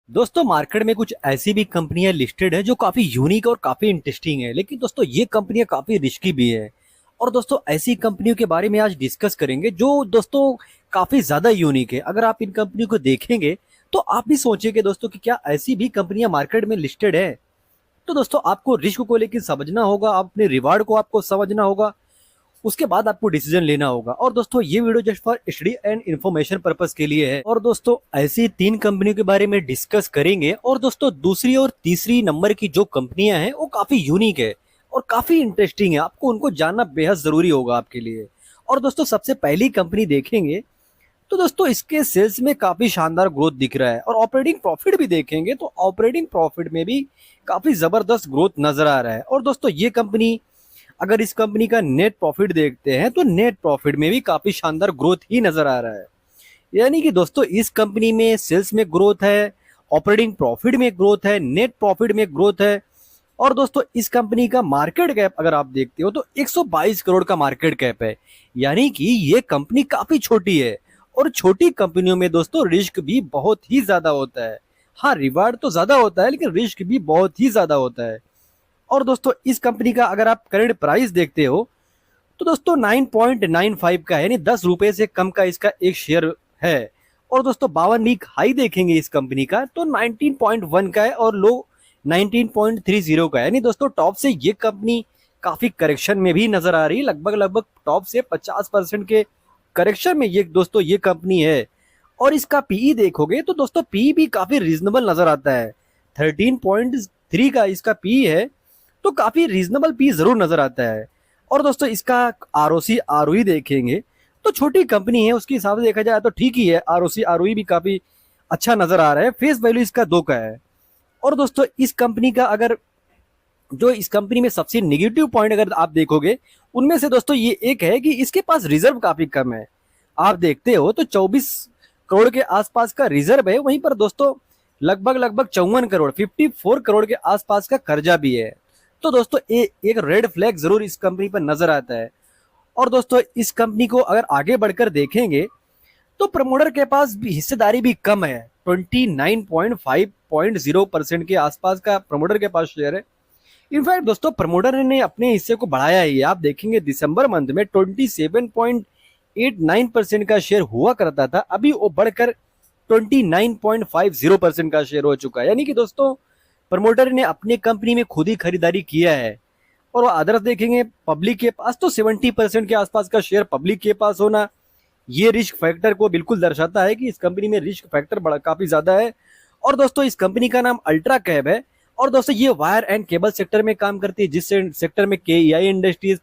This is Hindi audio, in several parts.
दोस्तों मार्केट में कुछ ऐसी भी कंपनियां लिस्टेड है जो काफी यूनिक और काफी इंटरेस्टिंग है, लेकिन दोस्तों ये कंपनियां काफी रिस्की भी है। और दोस्तों ऐसी कंपनियों के बारे में आज डिस्कस करेंगे जो दोस्तों काफी ज्यादा यूनिक है। अगर आप इन कंपनियों को देखेंगे तो आप भी सोचेंगे दोस्तों कि क्या ऐसी भी कंपनियां मार्केट में लिस्टेड है। तो दोस्तों आपको रिस्क को लेकर समझना होगा, अपने रिवार्ड को आपको समझना होगा, उसके बाद आपको डिसीजन लेना होगा। और दोस्तों ये video just for study and information purpose के लिए है। और दोस्तों ऐसी तीन कंपनियों के बारे में डिस्कस करेंगे। और दोस्तों दूसरी और तीसरी नंबर की जो कंपनियां हैं वो काफी यूनिक है और काफी इंटरेस्टिंग है, आपको उनको जानना बेहद जरूरी होगा आपके लिए। और दोस्तों सबसे पहली कंपनी देखेंगे तो दोस्तों इसके सेल्स में काफी शानदार ग्रोथ दिख रहा है, और ऑपरेटिंग प्रॉफिट भी देखेंगे तो ऑपरेटिंग प्रॉफिट में भी काफी जबरदस्त ग्रोथ नजर आ रहा है। और दोस्तों ये कंपनी, अगर इस कंपनी का नेट प्रॉफिट देखते हैं तो नेट प्रॉफिट में भी काफी शानदार ग्रोथ ही नजर आ रहा है। यानी कि दोस्तों इस कंपनी में सेल्स में ग्रोथ है, ऑपरेटिंग प्रॉफिट में ग्रोथ है, नेट प्रॉफिट में ग्रोथ है। और दोस्तों इस कंपनी का मार्केट कैप अगर आप देखते हो तो 122 करोड़ का मार्केट कैप है। यानी कि ये कंपनी काफी छोटी है, और छोटी कंपनियों में दोस्तों रिस्क भी बहुत ही ज्यादा होता है। हाँ, रिवार्ड तो ज्यादा होता है लेकिन रिस्क भी बहुत ही ज्यादा होता है। और दोस्तों इस कंपनी का अगर आप करंट प्राइस देखते हो तो दोस्तों 9.95 का है, यानी 10 रुपए से कम का इसका एक शेयर है। और दोस्तों 52 वीक हाई देखेंगे इस कंपनी का तो 19.1 का है, और लो 19.30 का है। यानी दोस्तों टॉप से ये कंपनी काफी करेक्शन में भी नजर आ रही है, लगभग लगभग टॉप से 50% के करेक्शन में ये दोस्तों ये कंपनी है। और इसका पीई देखोगे तो दोस्तों पीई भी काफी रीजनेबल नजर आता है, 13.3 का इसका पीई है, तो काफी रीजनेबल पी जरूर नजर आता है। और दोस्तों इसका आरओसी आरओई देखेंगे तो छोटी कंपनी है, उसके हिसाब से देखा जाए तो ठीक ही है, आरओसी आरओई भी काफी अच्छा नजर आ रहा है। फेस वैल्यू इसका 2 का है। और दोस्तों इस कंपनी का अगर जो इस कंपनी में सबसे निगेटिव पॉइंट अगर आप देखोगे उनमें से दोस्तों ये एक है कि इसके पास रिजर्व काफी कम है। आप देखते हो तो 24 करोड़ के आसपास का रिजर्व है, वहीं पर दोस्तों लगभग लगभग 54 करोड़ 54 करोड़ के आसपास का कर्जा भी है। तो दोस्तों एक रेड फ्लैग जरूर इस कंपनी पर नजर आता है। और दोस्तों इस कंपनी को अगर आगे बढ़कर देखेंगे तो प्रमोटर के पास भी हिस्सेदारी भी कम है, 29.5% के आसपास का प्रमोटर के पास शेयर है। इनफैक्ट दोस्तों प्रमोटर ने अपने हिस्से को बढ़ाया ही, आप देखेंगे दिसंबर मंथ में 27.89% का शेयर हुआ करता था, अभी वो बढ़कर 29.50% का शेयर हो चुका है। यानी कि दोस्तों प्रमोटर ने अपने कंपनी में खुद ही खरीदारी किया है। और अदर्स देखेंगे पब्लिक के पास तो 70% के आसपास का शेयर पब्लिक के पास होना, ये रिस्क फैक्टर को बिल्कुल दर्शाता है कि इस कंपनी में रिस्क फैक्टर बड़ा काफी ज्यादा है। और दोस्तों इस कंपनी का नाम अल्ट्रा कैब है। और दोस्तों ये वायर एंड केबल सेक्टर में काम करती है, जिस सेक्टर में के आई इंडस्ट्रीज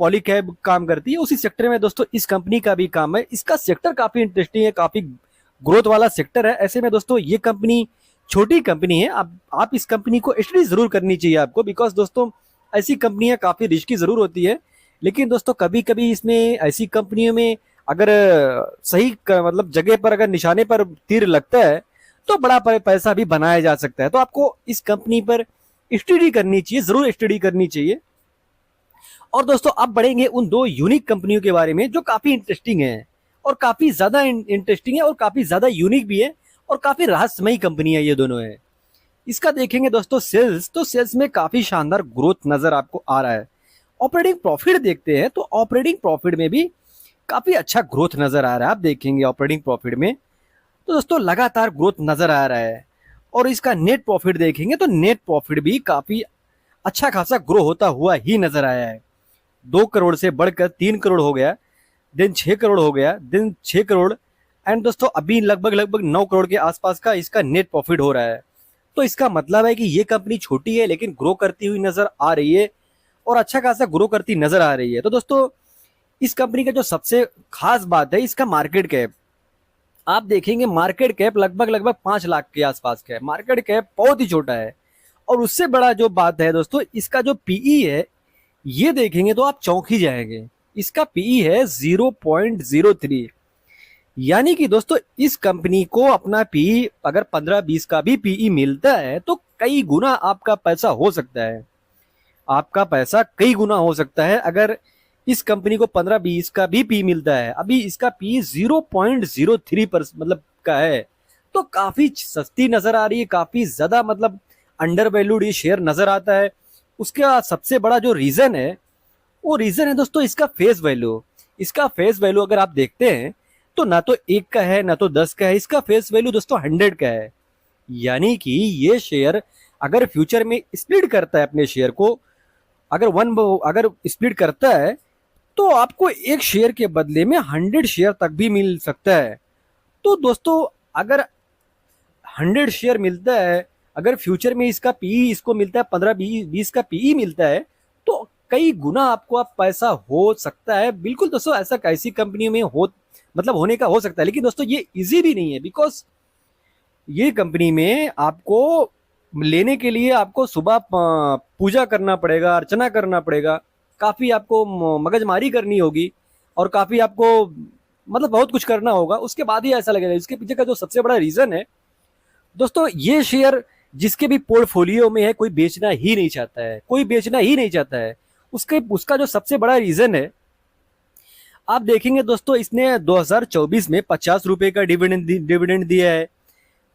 पॉलीकैब काम करती है, उसी सेक्टर में दोस्तों इस कंपनी का भी काम है। इसका सेक्टर काफी इंटरेस्टिंग है, काफी ग्रोथ वाला सेक्टर है। ऐसे में दोस्तों ये कंपनी छोटी कंपनी है, आप इस कंपनी को स्टडी जरूर करनी चाहिए आपको, बिकॉज दोस्तों ऐसी कंपनियां काफी रिस्की जरूर होती है। लेकिन दोस्तों कभी कभी इसमें ऐसी कंपनियों में अगर सही मतलब जगह पर अगर निशाने पर तीर लगता है तो बड़ा पैसा भी बनाया जा सकता है। तो आपको इस कंपनी पर स्टडी करनी चाहिए, जरूर स्टडी करनी चाहिए। और दोस्तों अब बढ़ेंगे उन दो यूनिक कंपनियों के बारे में जो काफी इंटरेस्टिंग है, और काफी ज्यादा इंटरेस्टिंग है, और काफी ज्यादा यूनिक भी है, और काफी रहस्यमयी कंपनी है ये दोनों है। इसका देखेंगे दोस्तों सेल्स, तो सेल्स में काफी शानदार ग्रोथ नजर आपको आ रहा है। ऑपरेटिंग प्रॉफिट देखते हैं तो ऑपरेटिंग प्रॉफिट में भी काफी अच्छा ग्रोथ नजर आ रहा है। आप देखेंगे ऑपरेटिंग प्रॉफिट में तो दोस्तों लगातार ग्रोथ नजर आ रहा है। और इसका नेट प्रॉफिट देखेंगे तो नेट प्रॉफिट भी काफी अच्छा खासा ग्रो होता हुआ ही नजर आया है, 2 करोड़ से बढ़कर 3 करोड़ हो गया, दिन 6 करोड़ हो गया, दिन 6 करोड़, एंड दोस्तों अभी लगभग लगभग 9 करोड़ के आसपास का इसका नेट प्रॉफिट हो रहा है। तो इसका मतलब है कि ये कंपनी छोटी है लेकिन ग्रो करती हुई नजर आ रही है, और अच्छा खासा ग्रो करती नजर आ रही है। तो दोस्तों इस कंपनी का जो सबसे खास बात है इसका मार्केट कैप, आप देखेंगे मार्केट कैप लगभग लगभग 5 लाख के आसपास का है, मार्केट कैप बहुत ही छोटा है। और उससे बड़ा जो बात है दोस्तों इसका जो पीई है, ये देखेंगे तो आप चौंक ही जाएंगे, इसका पीई है 0.03। यानी कि दोस्तों इस कंपनी को अपना पीई अगर 15-20 का भी पीई मिलता है तो कई गुना आपका पैसा हो सकता है, आपका पैसा कई गुना हो सकता है अगर इस कंपनी को 15-20 का भी पी मिलता है। अभी इसका पी 0.03 पर मतलब का है, तो काफी सस्ती नजर आ रही है, काफी ज्यादा मतलब अंडर वैल्यूड ये शेयर नजर आता है। उसका सबसे बड़ा जो रीजन है वो रीजन है दोस्तों इसका फेस वैल्यू। इसका फेस वैल्यू अगर आप देखते हैं तो ना तो 1 का है ना तो 10 का है, इसका फेस वैल्यू दोस्तों 100 का है। यानी कि ये शेयर अगर फ्यूचर में स्प्लिट करता है अपने शेयर को, अगर स्प्लिट करता है तो आपको एक शेयर के बदले में 100 शेयर तक भी मिल सकता है। तो दोस्तों अगर 100 शेयर मिलता है, अगर फ्यूचर में इसका पीई इसको मिलता है 15-20 का पीई मिलता है, तो कई गुना आपको आप पैसा हो सकता है। बिल्कुल दोस्तों ऐसा कैसी कंपनी में हो मतलब होने का हो सकता है, लेकिन दोस्तों ये इजी भी नहीं है। बिकॉज ये कंपनी में आपको लेने के लिए आपको सुबह पूजा करना पड़ेगा, अर्चना करना पड़ेगा, काफी आपको मगजमारी करनी होगी और काफी आपको मतलब बहुत कुछ करना होगा, उसके बाद ही ऐसा लगेगा। इसके पीछे का जो सबसे बड़ा रीजन है दोस्तों, ये शेयर जिसके भी पोर्टफोलियो में है कोई बेचना ही नहीं चाहता है, कोई बेचना ही नहीं चाहता है। उसका जो सबसे बड़ा रीजन है, आप देखेंगे दोस्तों इसने 2024 में 50 रुपए का डिविडेंड दिया है,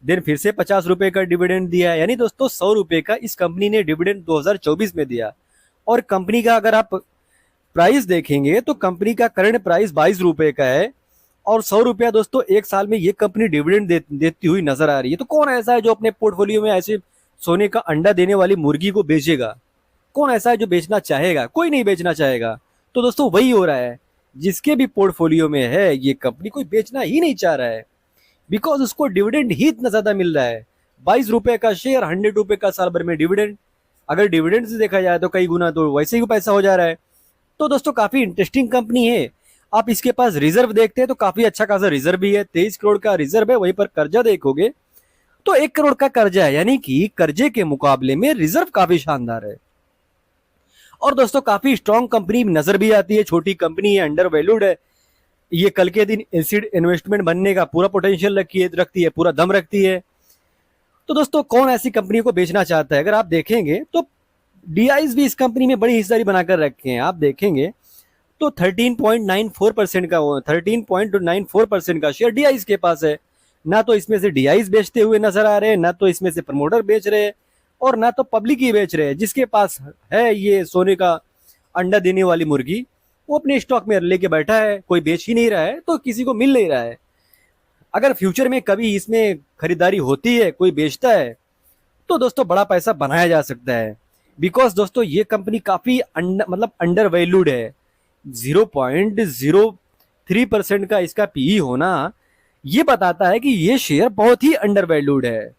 देन फिर से 50 रुपए का डिविडेंड दिया है। यानी दोस्तों 100 रुपए का इस कंपनी ने डिविडेंड 2024 में दिया। और कंपनी का अगर आप प्राइस देखेंगे तो कंपनी का करंट प्राइस 22 रुपए का है और 100 रुपया दोस्तों एक साल में ये कंपनी डिविडेंड देती हुई नजर आ रही है। तो कौन ऐसा है जो अपने पोर्टफोलियो में ऐसे सोने का अंडा देने वाली मुर्गी को बेचेगा? कौन ऐसा है जो बेचना चाहेगा? कोई नहीं बेचना चाहेगा। तो दोस्तों वही हो रहा है, जिसके भी पोर्टफोलियो में है ये कंपनी कोई बेचना ही नहीं चाह रहा है, बिकॉज उसको डिविडेंड ही इतना ज्यादा मिल रहा है। 22 रुपए का शेयर, 100 रुपए का साल भर में डिविडेंड। अगर डिविडेंड से देखा जाए तो कई गुना तो वैसे ही पैसा हो जा रहा है। तो दोस्तों काफी इंटरेस्टिंग कंपनी है। आप इसके पास रिजर्व देखते हैं तो काफी अच्छा खासा रिजर्व भी है, 23 करोड़ का रिजर्व है। वहीं पर कर्जा देखोगे तो 1 करोड़ का कर्जा है, यानी कि कर्जे के मुकाबले में रिजर्व काफी शानदार है। और दोस्तों काफी स्ट्रॉन्ग कंपनी नजर भी आती है, छोटी कंपनी है, अंडर वैल्यूड है। ये कल के दिन एसिड इन्वेस्टमेंट बनने का पूरा पोटेंशियल रखती है, पूरा दम रखती है। तो दोस्तों कौन ऐसी कंपनी को बेचना चाहता है? अगर आप देखेंगे तो डीआईज भी इस कंपनी में बड़ी हिस्सेदारी बनाकर रखे हैं। आप देखेंगे तो 13.94% का शेयर डीआईज के पास है। ना तो इसमें से डीआईज बेचते हुए नजर आ रहे हैं, ना तो इसमें से प्रमोटर बेच रहे हैं, और ना तो पब्लिक ही बेच रहे हैं। जिसके पास है ये सोने का अंडा देने वाली मुर्गी, वो अपने स्टॉक में लेके बैठा है, कोई बेच ही नहीं रहा है, तो किसी को मिल नहीं रहा है। अगर फ्यूचर में कभी इसमें खरीदारी होती है, कोई बेचता है, तो दोस्तों बड़ा पैसा बनाया जा सकता है। बिकॉज दोस्तों ये कंपनी काफी मतलब अंडर वैल्यूड है। 0.03% का इसका पीई होना ये बताता है कि ये शेयर बहुत ही अंडर वैल्यूड है।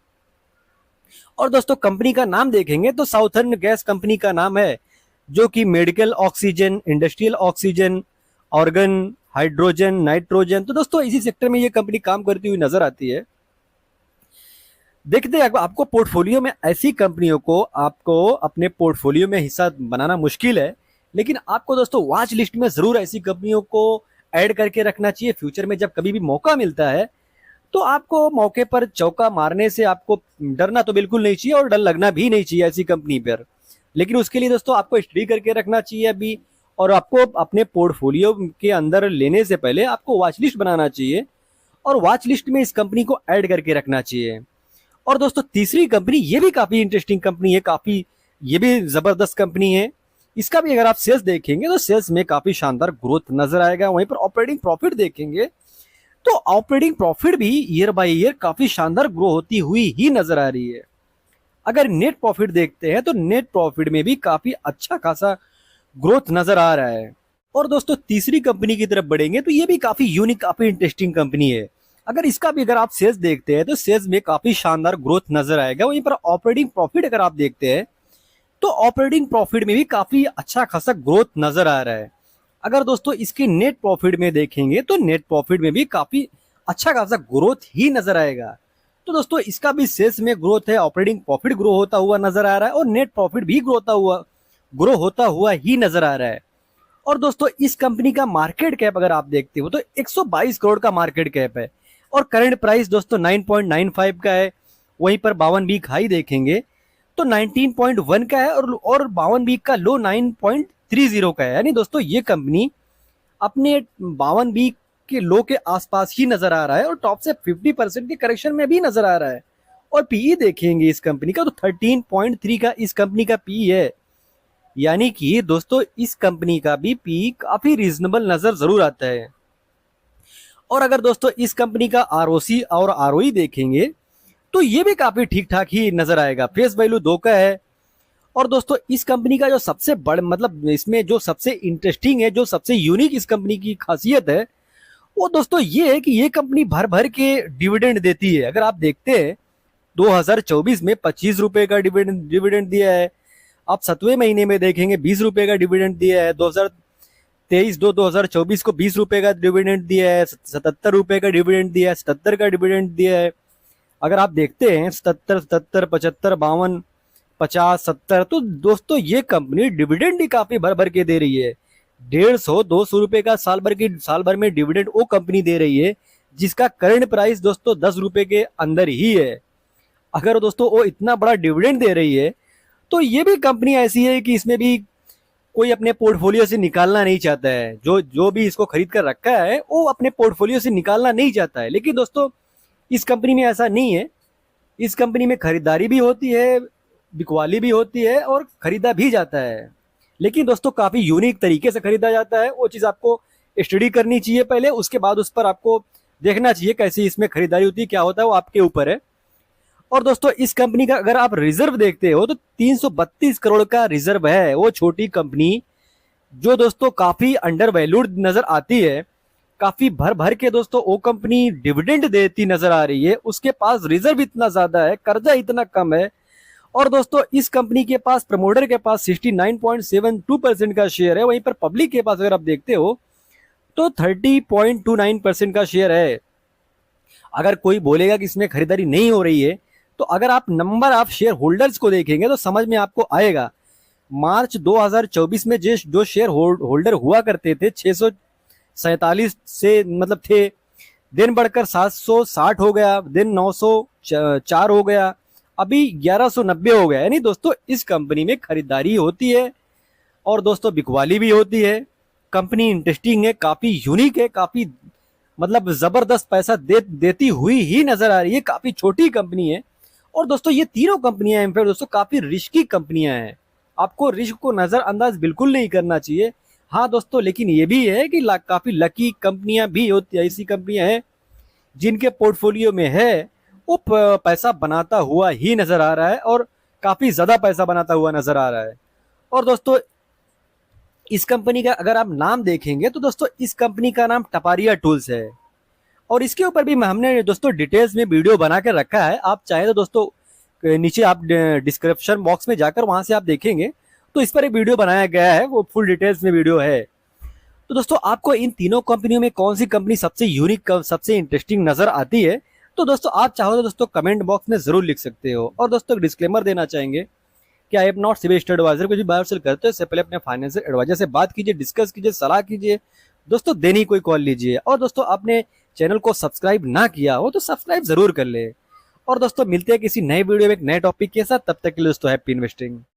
और दोस्तों कंपनी का नाम देखेंगे तो साउथर्न गैस कंपनी का नाम है, जो कि medical oxygen, industrial oxygen, organ, hydrogen, nitrogen, तो दोस्तों इसी सेक्टर में ये कंपनी काम करती हुई नजर आती है। देखते हैं आपको पोर्टफोलियो में ऐसी कंपनियों को आपको अपने पोर्टफोलियो में हिस्सा बनाना मुश्किल है, लेकिन आपको दोस्तों वॉच लिस्ट में जरूर ऐसी कंपनियों को ऐड करके रखना चाहिए। फ्यूचर में जब कभी भी मौका मिलता है तो आपको मौके पर चौका मारने से आपको डरना तो बिल्कुल नहीं चाहिए और डर लगना भी नहीं चाहिए ऐसी कंपनी पर। लेकिन उसके लिए दोस्तों आपको स्टडी करके रखना चाहिए अभी, और आपको अपने पोर्टफोलियो के अंदर लेने से पहले आपको वॉच लिस्ट बनाना चाहिए और वॉच लिस्ट में इस कंपनी को ऐड करके रखना चाहिए। और दोस्तों तीसरी कंपनी, ये भी काफी इंटरेस्टिंग कंपनी है, काफी ये भी जबरदस्त कंपनी है। इसका भी अगर आप सेल्स देखेंगे तो सेल्स में काफी शानदार ग्रोथ नजर आएगा। वहीं पर ऑपरेटिंग प्रॉफिट देखेंगे तो ऑपरेटिंग प्रॉफिट भी ईयर बाय ईयर काफी शानदार ग्रो होती हुई ही नजर आ रही है। अगर नेट प्रॉफिट देखते हैं तो नेट प्रॉफिट में भी काफी अच्छा खासा ग्रोथ नजर आ रहा है। और दोस्तों तीसरी कंपनी की तरफ बढ़ेंगे तो ये भी काफी यूनिक, काफी इंटरेस्टिंग कंपनी है। अगर आप सेल्स देखते हैं तो सेल्स में काफी शानदार ग्रोथ नजर आएगा। वहीं पर ऑपरेटिंग प्रॉफिट अगर आप देखते हैं तो ऑपरेटिंग प्रॉफिट में भी काफी अच्छा खासा ग्रोथ नजर आ रहा है। अगर दोस्तों इसके नेट प्रॉफिट में देखेंगे तो नेट प्रॉफिट में भी काफी अच्छा खासा ग्रोथ ही नजर आएगा। तो दोस्तों इसका भी सेल्स में ग्रोथ है, ऑपरेटिंग प्रॉफिट ग्रो होता हुआ नजर आ रहा है और नेट प्रॉफिट भी ग्रो होता हुआ ही नजर आ रहा है। और दोस्तों इस कंपनी का मार्केट कैप अगर आप देखते हो तो 122 करोड़ का मार्केट कैप है और करंट प्राइस दोस्तों 9.95 का है। वहीं पर 52 वीक हाई देखेंगे तो 19.1 का है और 52 वीक का लो 9.30 का है। यानी दोस्तों ये कंपनी अपने 52 वीक के लो के आसपास ही नजर आ रहा है और टॉप से 50% के करेक्शन में भी नजर आ रहा है। और पीई देखेंगे इस कंपनी का तो 13.3 का इस कंपनी का पीई है, यानी कि दोस्तों इस कंपनी का भी पीई काफी रीजनेबल नजर जरूर आता है। और अगर दोस्तों इस कंपनी का आरओसी और आरओई देखेंगे तो ये भी काफी ठीक ठाक ही नजर आएगा। फेस वैल्यू 2 का है। और दोस्तों इस कंपनी का जो सबसे बड़ मतलब इसमें जो सबसे इंटरेस्टिंग है, जो सबसे यूनिक इस कंपनी की खासियत है, वो दोस्तों ये है कि ये कंपनी भर भर के डिविडेंड देती है। अगर आप देखते हैं 2024 में 25 रुपए का डिविडेंड दिया है। आप 7वें महीने में देखेंगे 20 रुपए का डिविडेंड दिया है। 2024 को 20 रुपए का डिविडेंड दिया है। 77 रुपए का डिविडेंड दिया है। 77 का डिविडेंड दिया है। अगर आप देखते हैं 77, 77, 75, 52, 50, 70, तो दोस्तों ये कंपनी डिविडेंड ही काफी भर भर के दे रही है। 150-200 रुपए का साल भर में डिविडेंड वो कंपनी दे रही है जिसका करंट प्राइस दोस्तों 10 रुपए के अंदर ही है। अगर दोस्तों वो इतना बड़ा डिविडेंड दे रही है तो ये भी कंपनी ऐसी है कि इसमें भी कोई अपने पोर्टफोलियो से निकालना नहीं चाहता है। जो जो भी इसको खरीद कर रखा है वो अपने पोर्टफोलियो से निकालना नहीं चाहता है। लेकिन दोस्तों इस कंपनी में ऐसा नहीं है। इस कंपनी में खरीदारी भी होती है, बिकवाली भी होती है और खरीदा भी जाता है। लेकिन दोस्तों काफी यूनिक तरीके से खरीदा जाता है। वो चीज आपको स्टडी करनी चाहिए पहले, उसके बाद उस पर आपको देखना चाहिए कैसी इसमें खरीदारी होती है, क्या होता है वो आपके ऊपर है। और दोस्तों इस कंपनी का अगर आप रिजर्व देखते हो तो 332 करोड़ का रिजर्व है। वो छोटी कंपनी जो दोस्तों काफी अंडर वैल्यूड नजर आती है, काफी भर भर के दोस्तों वो कंपनी डिविडेंड देती नजर आ रही है, उसके पास रिजर्व इतना ज्यादा है, कर्जा इतना कम है। और दोस्तों इस कंपनी के पास प्रमोटर के पास 69.72% का शेयर है। वहीं पर पब्लिक के पास अगर आप देखते हो तो 30.29% का शेयर है। अगर कोई बोलेगा कि इसमें खरीदारी नहीं हो रही है तो अगर आप नंबर ऑफ शेयर होल्डर्स को देखेंगे तो समझ में आपको आएगा। मार्च 2024 में जो शेयर होल्डर हुआ करते थे 647 से मतलब थे, दिन बढ़कर 760 हो गया, दिन 904 हो गया, अभी 1190 हो गया। यानी दोस्तों इस कंपनी में खरीदारी होती है और दोस्तों बिकवाली भी होती है। कंपनी इंटरेस्टिंग है, काफी यूनिक है, काफी मतलब जबरदस्त पैसा देती हुई ही नजर आ रही है। काफी छोटी कंपनी है। और दोस्तों ये तीनों कंपनियां इनफैक्ट दोस्तों काफी रिस्की कंपनियां हैं। आपको रिस्क को नजरअंदाज बिल्कुल नहीं करना चाहिए। हाँ दोस्तों, लेकिन ये भी है कि काफी लकी कंपनियां भी होती है, ऐसी कंपनियां हैं जिनके पोर्टफोलियो में है वो पैसा बनाता हुआ ही नजर आ रहा है और काफी ज्यादा पैसा बनाता हुआ नजर आ रहा है। और दोस्तों इस कंपनी का अगर आप नाम देखेंगे तो दोस्तों इस कंपनी का नाम टपारिया टूल्स है। और इसके ऊपर भी हमने दोस्तों डिटेल्स में वीडियो बना कर रखा है। आप चाहे तो दोस्तों नीचे आप डिस्क्रिप्शन बॉक्स में जाकर वहां से आप देखेंगे तो इस पर एक वीडियो बनाया गया है, वो फुल डिटेल्स में वीडियो है। तो दोस्तों आपको इन तीनों कंपनियों में कौन सी कंपनी सबसे यूनिक, सबसे इंटरेस्टिंग नजर आती है, तो दोस्तों आप चाहो तो दोस्तों कमेंट बॉक्स में जरूर लिख सकते हो। और दोस्तों डिस्क्लेमर देना चाहेंगे कि I am not CIBIL advisor. कुछ भी बाय और सेल करते हो इससे पहले अपने फाइनेंशियल एडवाइजर से बात कीजिए, डिस्कस कीजिए, सलाह कीजिए। दोस्तों देनी कोई कॉल लीजिए। और दोस्तों आपने चैनल को सब्सक्राइब ना किया हो तो सब्सक्राइब जरूर कर ले। और दोस्तों मिलते हैं किसी नए वीडियो में एक नए टॉपिक के साथ। तब तक के लिए दोस्तों हैप्पी इन्वेस्टिंग।